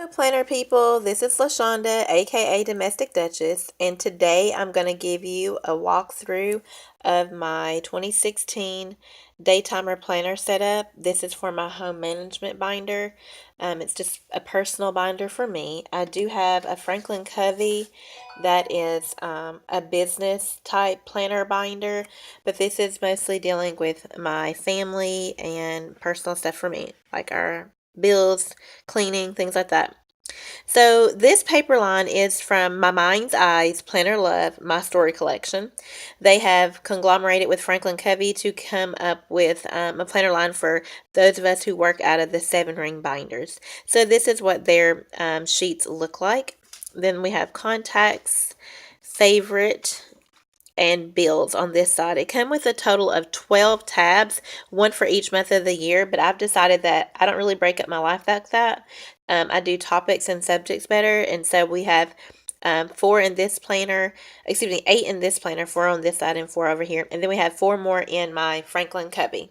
Hello, planner people. This is LaShonda, aka Domestic Duchess, and today I'm going to give you a walkthrough of my 2016 Daytimer planner setup. This is for my home management binder. It's just a personal binder for me. I do have a Franklin Covey that is a business type planner binder, but this is mostly dealing with my family and personal stuff for me, like our bills, cleaning, things like that. So this paper line is from My Mind's Eyes Planner Love, My Story Collection. They have conglomerated with Franklin Covey to come up with a planner line for those of us who work out of the 7-ring binders. So this is what their sheets look like. Then we have contacts, favorite, and bills on this side. It comes with a total of 12 tabs, one for each month of the year, but I've decided that I don't really break up my life like that. I do topics and subjects better, and so we have 4 in this planner, 8 in this planner, 4 on this side and 4 over here, and then we have 4 more in my Franklin Covey.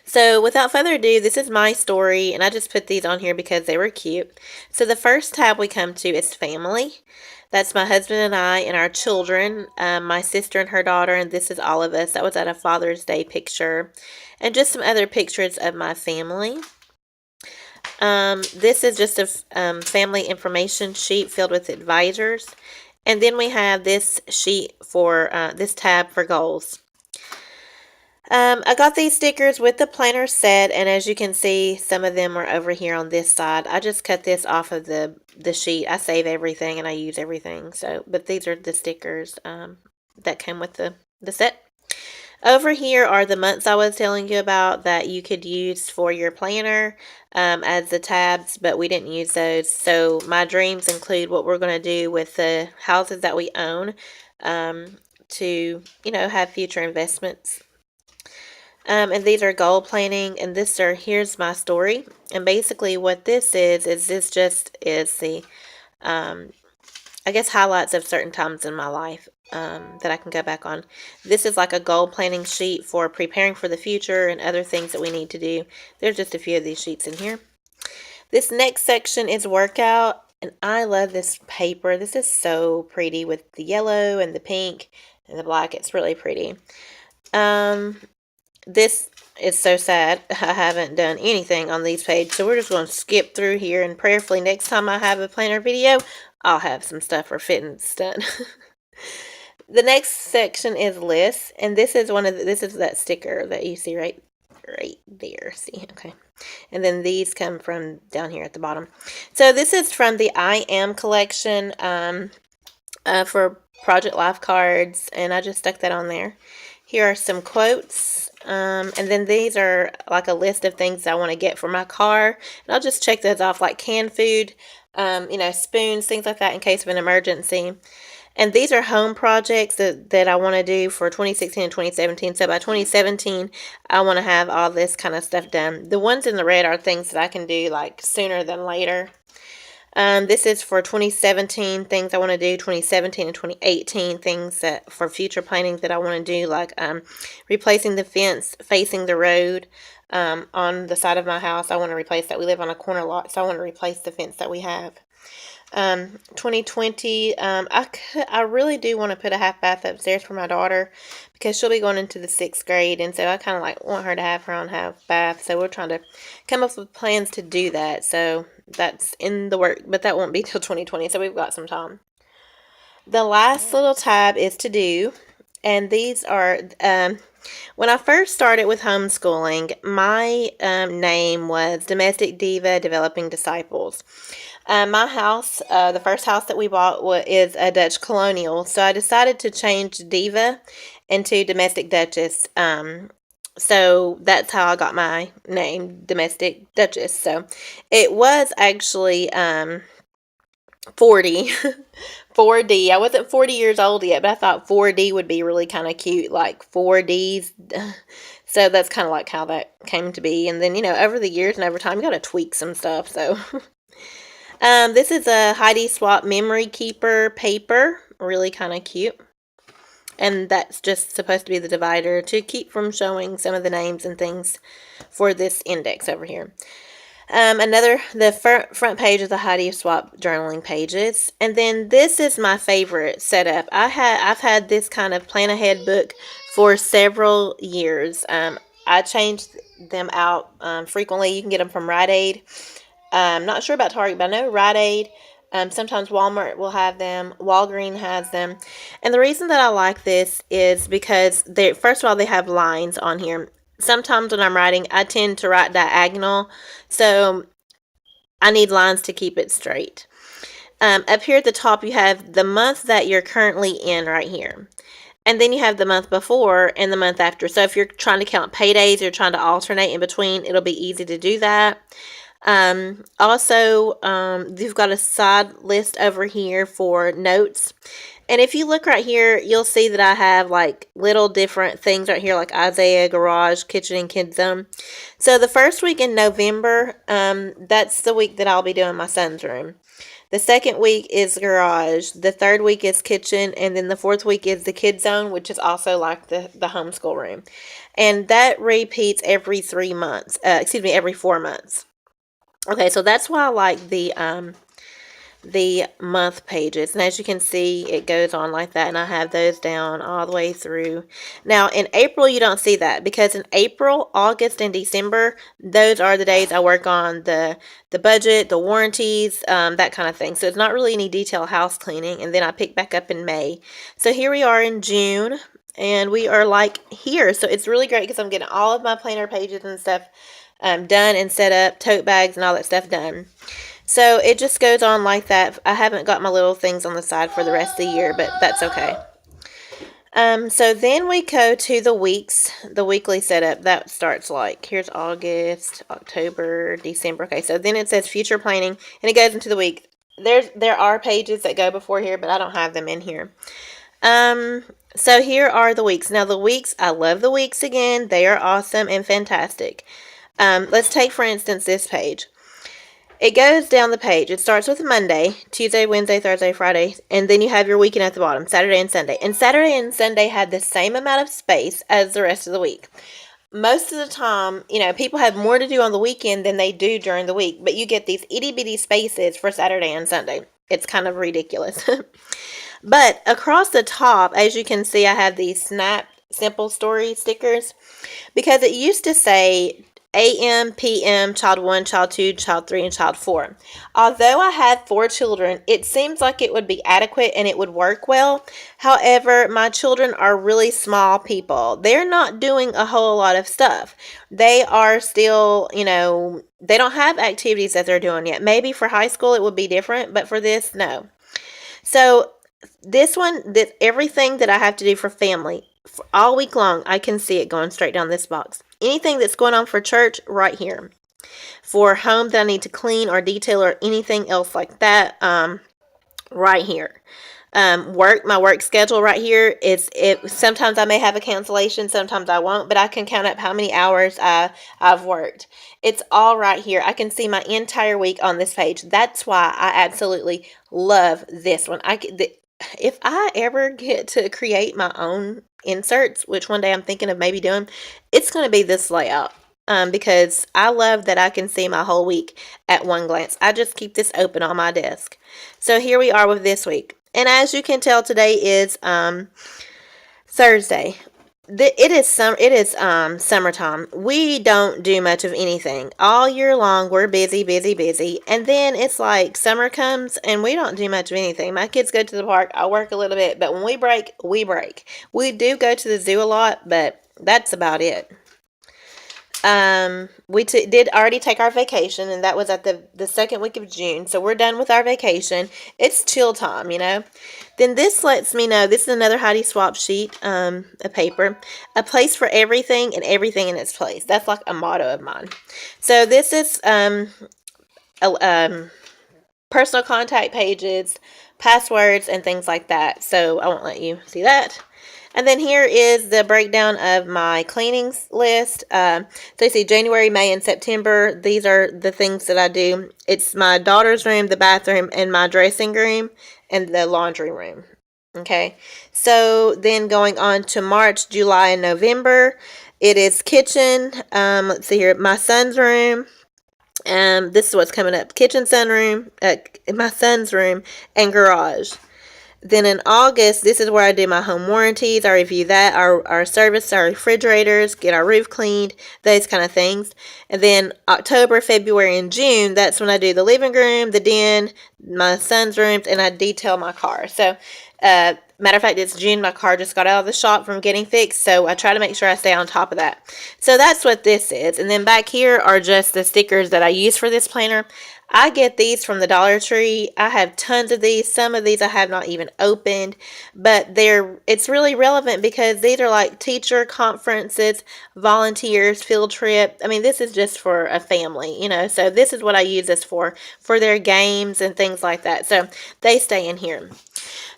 So without further ado, this is my story, and I just put these on here because they were cute. So the first tab we come to is family. That's my husband and I and our children, my sister and her daughter, and this is all of us. That was at a Father's Day picture, and just some other pictures of my family. This is just a family information sheet filled with advisors. And then we have this sheet for this tab for goals. I got these stickers with the planner set, and as you can see, some of them are over here on this side. I just cut this off of the sheet. I save everything and I use everything. So, but these are the stickers that came with the set. Over here are the months I was telling you about that you could use for your planner as the tabs, but we didn't use those. So my dreams include what we're going to do with the houses that we own to, have future investments. And these are goal planning, and here's my story. And basically what this is this just is the, I guess, highlights of certain times in my life that I can go back on. This is like a goal planning sheet for preparing for the future and other things that we need to do. There's just a few of these sheets in here. This next section is workout, and I love this paper. This is so pretty with the yellow and the pink and the black. It's really pretty. This is so sad. I haven't done anything on these pages, so we're just going to skip through here, and prayerfully next time I have a planner video, I'll have some stuff for fittings done. The next section is lists, and this is this is that sticker that you see right there. See, okay. And then these come from down here at the bottom. So this is from the I Am collection for Project Life cards, and I just stuck that on there. Here are some quotes, and then these are like a list of things I want to get for my car, and I'll just check those off, like canned food, spoons, things like that in case of an emergency. And these are home projects that I want to do for 2016 and 2017. So by 2017, I want to have all this kind of stuff done. The ones in the red are things that I can do like sooner than later. This is for 2017 things I want to do, 2017 and 2018 things that for future planning that I want to do, like replacing the fence facing the road on the side of my house. I want to replace that. We live on a corner lot, so I want to replace the fence that we have. 2020, I really do want to put a half bath upstairs for my daughter because she'll be going into the 6th grade, and so I kind of like want her to have her own half bath. So we're trying to come up with plans to do that. So that's in the work, but that won't be till 2020. So we've got some time. The last little tab is to do, and these are when I first started with homeschooling, my name was Domestic Diva Developing Disciples. My house, the first house that we bought is a Dutch colonial, so I decided to change Diva into Domestic Duchess. So that's how I got my name, Domestic Duchess. So it was actually 40. 4D. I wasn't 40 years old yet, but I thought 4D would be really kind of cute, like 4Ds. So that's kind of like how that came to be. And then, over the years and over time, you got to tweak some stuff. So this is a Heidi Swap Memory Keeper paper. Really kind of cute. And that's just supposed to be the divider to keep from showing some of the names and things for this index over here. The front page of the Heidi Swap journaling pages, and then this is my favorite setup. I've had this kind of plan ahead book for several years. I change them out frequently. You can get them from Rite Aid. I'm not sure about Target, but I know Rite Aid. Sometimes Walmart will have them. Walgreens has them. And the reason that I like this is because first of all, they have lines on here. Sometimes when I'm writing, I tend to write diagonal. So I need lines to keep it straight. Up here at the top, you have the month that you're currently in right here. And then you have the month before and the month after. So if you're trying to count paydays, you're trying to alternate in between, it'll be easy to do that. Also, you've got a side list over here for notes. And if you look right here, you'll see that I have like little different things right here, like Isaiah, garage, kitchen, and kids zone. So the first week in November, that's the week that I'll be doing my son's room. The second week is garage. The third week is kitchen. And then the fourth week is the kids zone, which is also like the homeschool room. And that repeats every 3 months. Every 4 months. Okay, so that's why I like the month pages. And as you can see, it goes on like that. And I have those down all the way through. Now, in April, you don't see that. Because in April, August, and December, those are the days I work on the budget, the warranties, that kind of thing. So it's not really any detailed house cleaning. And then I pick back up in May. So here we are in June. And we are like here. So it's really great because I'm getting all of my planner pages and stuff done and set up, tote bags and all that stuff done. So it just goes on like that. I haven't got my little things on the side for the rest of the year, but that's okay. So then we go to the weeks, the weekly setup. That starts like, here's August, October, December. Okay, so then it says future planning, and it goes into the week. There are pages that go before here, but I don't have them in here. So here are the weeks. Now the weeks, I love the weeks again. They are awesome and fantastic. Let's take, for instance, this page. It goes down the page. It starts with Monday, Tuesday, Wednesday, Thursday, Friday, and then you have your weekend at the bottom, Saturday and Sunday. And Saturday and Sunday have the same amount of space as the rest of the week. Most of the time, people have more to do on the weekend than they do during the week, but you get these itty-bitty spaces for Saturday and Sunday. It's kind of ridiculous. But across the top, as you can see, I have these Snap Simple Story stickers because it used to say AM, PM, child 1, child 2, child 3, and child 4. Although I have 4 children, it seems like it would be adequate and it would work well. However, my children are really small people. They're not doing a whole lot of stuff. They are still, they don't have activities that they're doing yet. Maybe for high school it would be different, but for this, no. So this one, everything that I have to do for family, all week long, I can see it going straight down this box. Anything that's going on for church, right here. For home that I need to clean or detail or anything else like that, right here. My work schedule right here sometimes I may have a cancellation, sometimes I won't, but I can count up how many hours I've worked. It's all right here. I can see my entire week on this page. That's why I absolutely love this one. If I ever get to create my own inserts, which one day I'm thinking of maybe doing, it's going to be this layout. Because I love that I can see my whole week at one glance. I just keep this open on my desk. So here we are with this week. And as you can tell, today is Thursday. It is summertime. We don't do much of anything. All year long, we're busy, busy, busy. And then it's like summer comes and we don't do much of anything. My kids go to the park. I work a little bit. But when we break, we break. We do go to the zoo a lot, but that's about it. We did already take our vacation, and that was at the second week of June. So we're done with our vacation. It's chill time, Then this lets me know, this is another Heidi Swap sheet, a paper, a place for everything and everything in its place. That's like a motto of mine. So this is personal contact pages, passwords, and things like that. So I won't let you see that. And then here is the breakdown of my cleanings list. So you see January, May, and September. These are the things that I do. It's my daughter's room, the bathroom, and my dressing room, and the laundry room. Okay. So then going on to March, July, and November, it is kitchen. Let's see here, my son's room, This is what's coming up: kitchen, sunroom, my son's room, and garage. Then in August, this is where I do my home warranties. I review that, our service, our refrigerators, get our roof cleaned, those kind of things. And then October, February, and June, that's when I do the living room, the den, my son's rooms, and I detail my car. So, matter of fact, it's June. My car just got out of the shop from getting fixed, so I try to make sure I stay on top of that. So that's what this is. And then back here are just the stickers that I use for this planner. I get these from the Dollar Tree. I have tons of these. Some of these I have not even opened, but it's really relevant because these are like teacher conferences, volunteers, field trip. I mean, this is just for a family, so this is what I use this for their games and things like that. So they stay in here.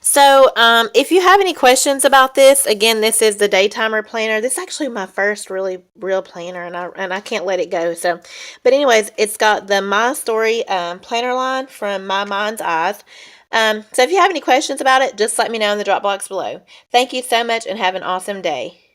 So, if you have any questions about this, again, this is the Daytimer planner. This is actually my first really real planner, and I can't let it go. So, but anyways, it's got the My Story planner line from My Mind's Eyes. So if you have any questions about it, just let me know in the drop box below. Thank you so much and have an awesome day.